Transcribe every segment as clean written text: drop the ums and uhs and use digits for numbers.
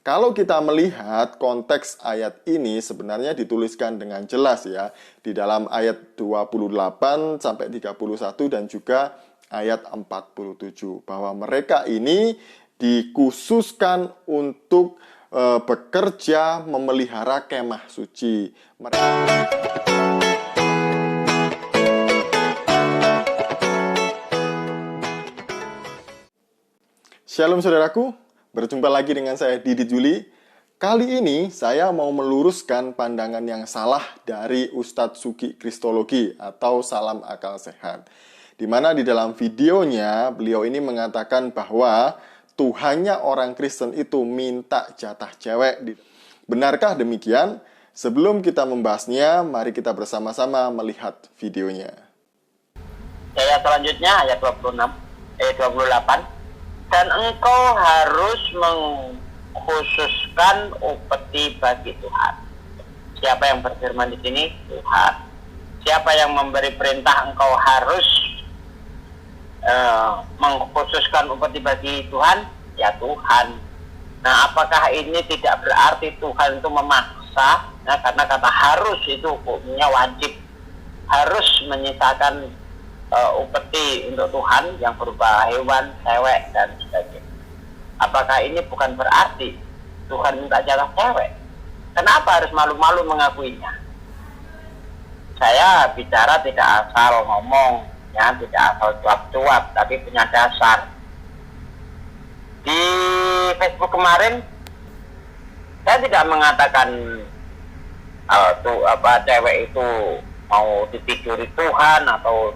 Kalau kita melihat konteks ayat ini sebenarnya dituliskan dengan jelas ya di dalam ayat 28 sampai 31 dan juga ayat 47 bahwa mereka ini dikhususkan untuk bekerja memelihara kemah suci. Shalom saudaraku, berjumpa lagi dengan saya Didi Juli. Kali ini saya mau meluruskan pandangan yang salah dari Ustadz Sugi Kristologi atau Salam Akal Sehat. Di mana di dalam videonya beliau ini mengatakan bahwa Tuhannya orang Kristen itu minta jatah cewek. Benarkah demikian? Sebelum kita membahasnya, mari kita bersama-sama melihat videonya. Ayat selanjutnya ayat 28. Dan engkau harus mengkhususkan upeti bagi Tuhan. Siapa yang berfirman di sini? Tuhan. Siapa yang memberi perintah engkau harus mengkhususkan upeti bagi Tuhan? Ya Tuhan. Nah, apakah ini tidak berarti Tuhan itu memaksa? Nah, karena kata harus itu hukumnya wajib. Harus menyisakan upeti untuk Tuhan yang berupa hewan, cewek, dan sebagainya. Apakah ini bukan berarti Tuhan minta jatah cewek? Kenapa harus malu-malu mengakuinya? Saya bicara tidak asal ngomong, ya, tidak asal cuap-cuap, tapi punya dasar. Di Facebook kemarin, saya tidak mengatakan cewek itu mau ditiduri Tuhan atau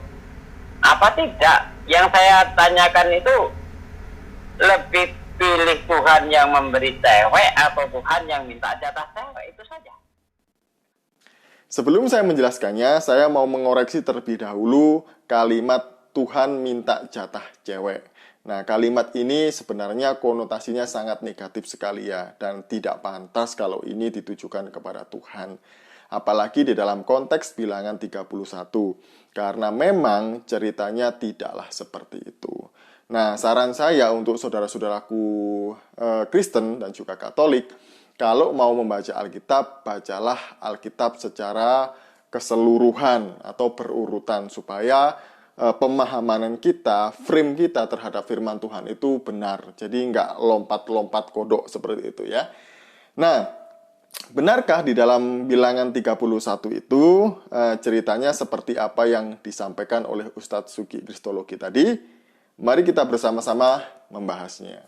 apa, tidak. Yang saya tanyakan itu lebih pilih Tuhan yang memberi cewek atau Tuhan yang minta jatah cewek, itu saja. Sebelum saya menjelaskannya, saya mau mengoreksi terlebih dahulu kalimat Tuhan minta jatah cewek. Nah, kalimat ini sebenarnya konotasinya sangat negatif sekali ya, dan tidak pantas kalau ini ditujukan kepada Tuhan. Apalagi di dalam konteks bilangan 31. Karena memang ceritanya tidaklah seperti itu. Nah, saran saya untuk saudara-saudaraku Kristen dan juga Katolik, kalau mau membaca Alkitab, bacalah Alkitab secara keseluruhan atau berurutan supaya pemahaman kita, frame kita terhadap firman Tuhan itu benar. Jadi nggak lompat-lompat kodok seperti itu ya. Nah, benarkah di dalam bilangan 31 itu ceritanya seperti apa yang disampaikan oleh Ustadz Sugi Kristologi tadi? Mari kita bersama-sama membahasnya.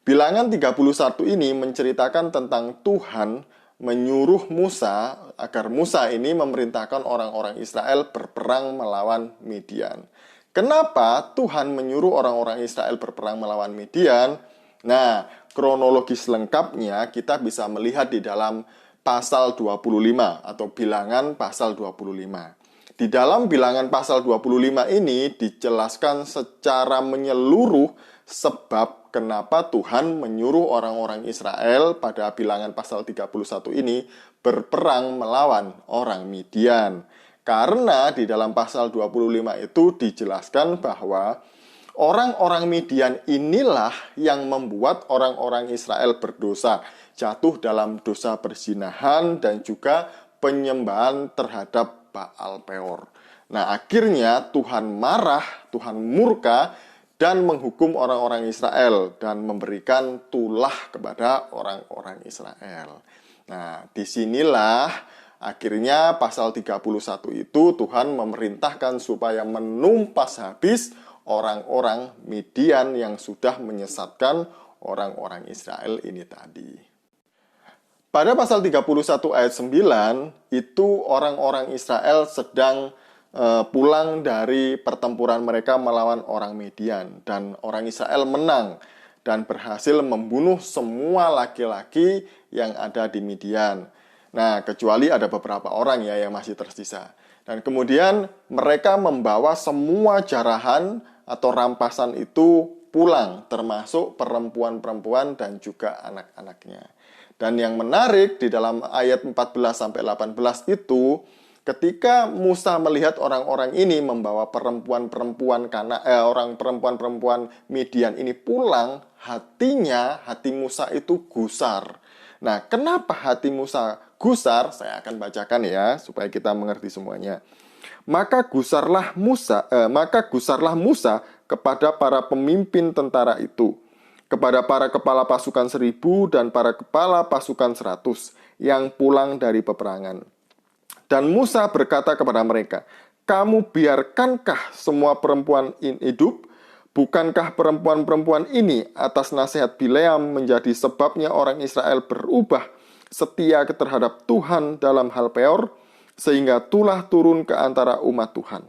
Bilangan 31 ini menceritakan tentang Tuhan menyuruh Musa agar Musa ini memerintahkan orang-orang Israel berperang melawan Midian. Kenapa Tuhan menyuruh orang-orang Israel berperang melawan Midian? Nah, kronologis lengkapnya kita bisa melihat di dalam pasal 25 atau bilangan pasal 25. Di dalam bilangan pasal 25 ini dijelaskan secara menyeluruh sebab kenapa Tuhan menyuruh orang-orang Israel pada bilangan pasal 31 ini berperang melawan orang Midian. Karena di dalam pasal 25 itu dijelaskan bahwa orang-orang Midian inilah yang membuat orang-orang Israel berdosa, jatuh dalam dosa perzinahan dan juga penyembahan terhadap Baal Peor. Nah, akhirnya Tuhan marah, Tuhan murka dan menghukum orang-orang Israel dan memberikan tulah kepada orang-orang Israel. Nah, disinilah akhirnya pasal 31 itu Tuhan memerintahkan supaya menumpas habis orang-orang Midian yang sudah menyesatkan orang-orang Israel ini tadi. Pada pasal 31 ayat 9, itu orang-orang Israel sedang pulang dari pertempuran mereka melawan orang Midian. Dan orang Israel menang dan berhasil membunuh semua laki-laki yang ada di Midian. Nah, kecuali ada beberapa orang ya yang masih tersisa. Dan kemudian mereka membawa semua jarahan atau rampasan itu pulang, termasuk perempuan-perempuan dan juga anak-anaknya. Dan yang menarik di dalam ayat 14-18 itu, Ketika Musa melihat orang-orang ini membawa perempuan-perempuan Midian ini pulang, hati Musa itu gusar. Nah, kenapa hati Musa gusar? Saya akan bacakan ya, supaya kita mengerti semuanya. Maka gusarlah Musa kepada para pemimpin tentara itu, kepada para kepala pasukan 1.000 dan para kepala pasukan 100 yang pulang dari peperangan. Dan Musa berkata kepada mereka, "Kamu biarkankah semua perempuan ini hidup? Bukankah perempuan-perempuan ini atas nasihat Bileam menjadi sebabnya orang Israel berubah setia terhadap Tuhan dalam hal Peor, sehingga tulah turun ke antara umat Tuhan?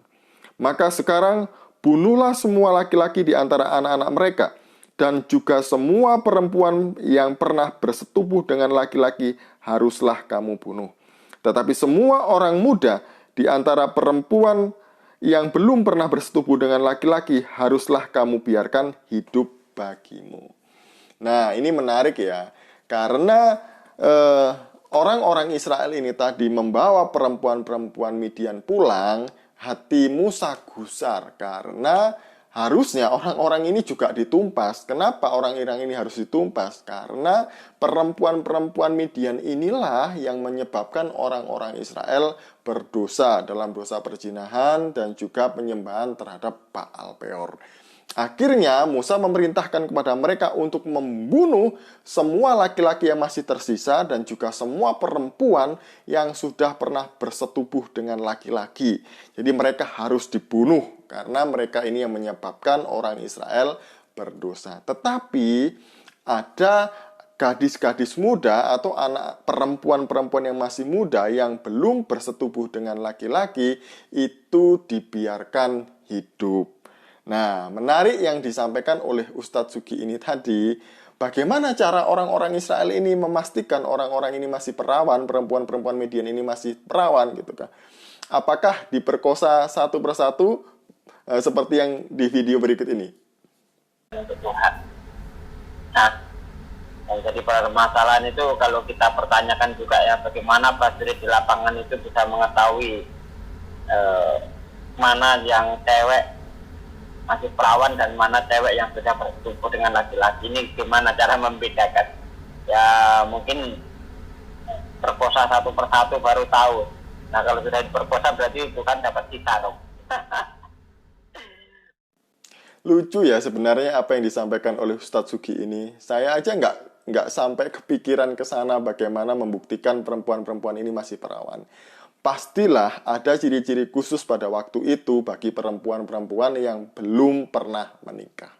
Maka sekarang bunuhlah semua laki-laki di antara anak-anak mereka, dan juga semua perempuan yang pernah bersetubuh dengan laki-laki haruslah kamu bunuh. Tetapi semua orang muda di antara perempuan yang belum pernah bersetubuh dengan laki-laki haruslah kamu biarkan hidup bagimu." Nah, ini menarik ya, karena orang-orang Israel ini tadi membawa perempuan-perempuan Midian pulang, hati Musa gusar karena harusnya orang-orang ini juga ditumpas. Kenapa orang-orang ini harus ditumpas? Karena perempuan-perempuan Midian inilah yang menyebabkan orang-orang Israel berdosa dalam dosa perzinahan dan juga penyembahan terhadap Baal Peor. Akhirnya Musa memerintahkan kepada mereka untuk membunuh semua laki-laki yang masih tersisa dan juga semua perempuan yang sudah pernah bersetubuh dengan laki-laki. Jadi mereka harus dibunuh karena mereka ini yang menyebabkan orang Israel berdosa. Tetapi ada gadis-gadis muda atau anak perempuan-perempuan yang masih muda yang belum bersetubuh dengan laki-laki itu dibiarkan hidup. Nah, menarik yang disampaikan oleh Ustadz Sugi ini tadi, bagaimana cara orang-orang Israel ini memastikan orang-orang ini masih perawan, perempuan-perempuan Midian ini masih perawan gitu kan. Apakah diperkosa satu persatu seperti yang di video berikut ini? Untuk Tuhan. Nah, yang jadi permasalahan itu kalau kita pertanyakan juga ya, bagaimana prajurit di lapangan itu bisa mengetahui mana yang cewek masih perawan dan mana cewek yang sudah bersetubuh dengan laki-laki. Ini gimana cara membedakan? Ya mungkin perkosa satu persatu baru tahu. Nah kalau sudah diperkosa berarti itu kan dapat sisa dong. Lucu ya sebenarnya apa yang disampaikan oleh Ustadz Sugi ini. Saya aja nggak sampai kepikiran ke sana bagaimana membuktikan perempuan-perempuan ini masih perawan. Pastilah ada ciri-ciri khusus pada waktu itu bagi perempuan-perempuan yang belum pernah menikah.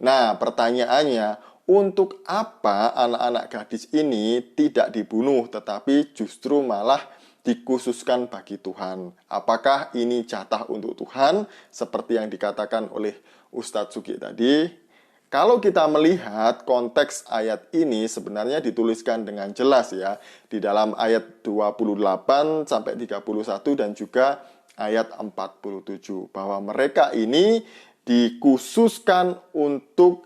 Nah, pertanyaannya, untuk apa anak-anak gadis ini tidak dibunuh tetapi justru malah dikhususkan bagi Tuhan? Apakah ini jatah untuk Tuhan seperti yang dikatakan oleh Ustadz Sugi tadi? Kalau kita melihat konteks ayat ini sebenarnya dituliskan dengan jelas ya di dalam ayat 28 sampai 31 dan juga ayat 47 bahwa mereka ini dikhususkan untuk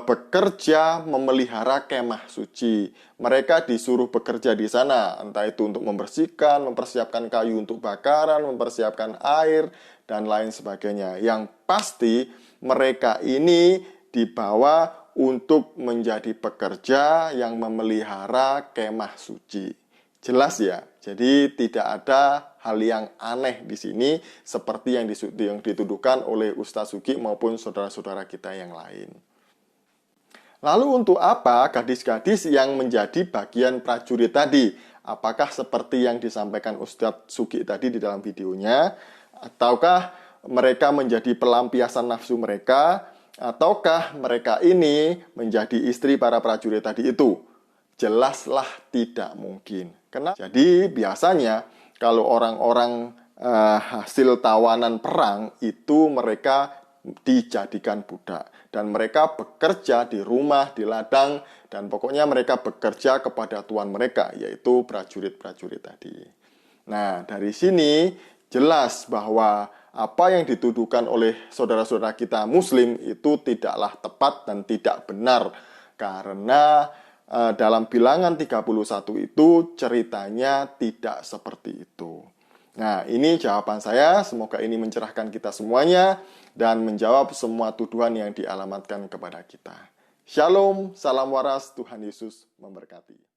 bekerja memelihara kemah suci. Mereka disuruh bekerja di sana, entah itu untuk membersihkan, mempersiapkan kayu untuk bakaran, mempersiapkan air dan lain sebagainya. Yang pasti mereka ini dibawa untuk menjadi pekerja yang memelihara kemah suci. Jelas ya, jadi tidak ada hal yang aneh di sini seperti yang dituduhkan oleh Ustadz Sugi maupun saudara-saudara kita yang lain. Lalu untuk apa gadis-gadis yang menjadi bagian prajurit tadi? Apakah seperti yang disampaikan Ustadz Sugi tadi di dalam videonya? Ataukah mereka menjadi pelampiasan nafsu mereka? Ataukah mereka ini menjadi istri para prajurit tadi itu? Jelaslah tidak mungkin. Jadi biasanya kalau orang-orang hasil tawanan perang itu mereka dijadikan budak. Dan mereka bekerja di rumah, di ladang, dan pokoknya mereka bekerja kepada tuan mereka, yaitu prajurit-prajurit tadi. Nah, dari sini jelas bahwa apa yang dituduhkan oleh saudara-saudara kita Muslim itu tidaklah tepat dan tidak benar. Karena dalam Bilangan 31 itu ceritanya tidak seperti itu. Nah, ini jawaban saya. Semoga ini mencerahkan kita semuanya dan menjawab semua tuduhan yang dialamatkan kepada kita. Shalom, salam waras, Tuhan Yesus memberkati.